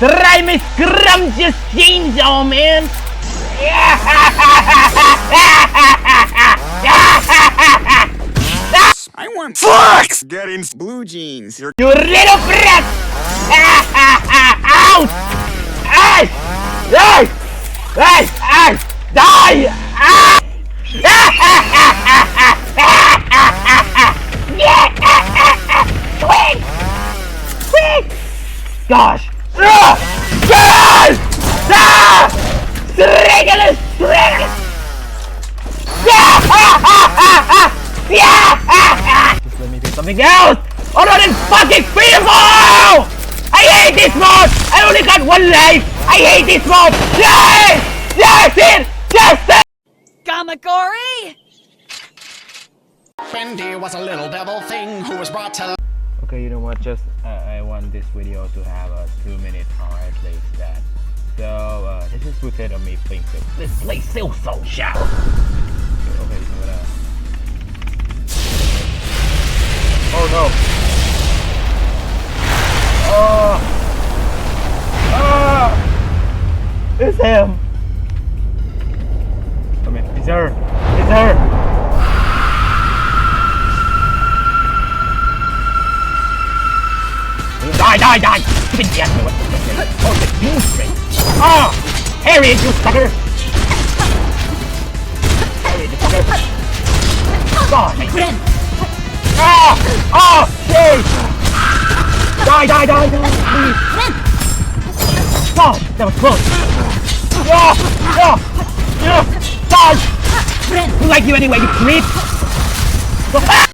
Try my scrumptious chainsaw, man! I want fucks! Getting blue jeans. You little brat! Out! Hey! Hey! Hey! Hey! Die! Quick! Quick! Gosh! Gosh! Regular! Just let me do something else! Oh no, this fucking fearful! I hate this mode! I only got one life! I hate this mode! Yes! Yes, it! Yes, it! Kamakori! Bendy was a little devil thing who was brought to. Okay, you know what? Just I want this video to have a 2 minute or at least that. So this is footage of me playing Silk. Let's play Silk Soul Shout. Okay, you know what? Oh no! It's him! Come here, it's her! It's her! Die, die, die! Stupid yes, no one. Oh, the new straight! Ah! Harriet, you sucker! Harriet, you sucker! God, I did! Ah! Ah! Shit! Die, die, die, die! Please! God, that was close! Yeah! Yeah! Yeah! Die! I like you anyway, you creep!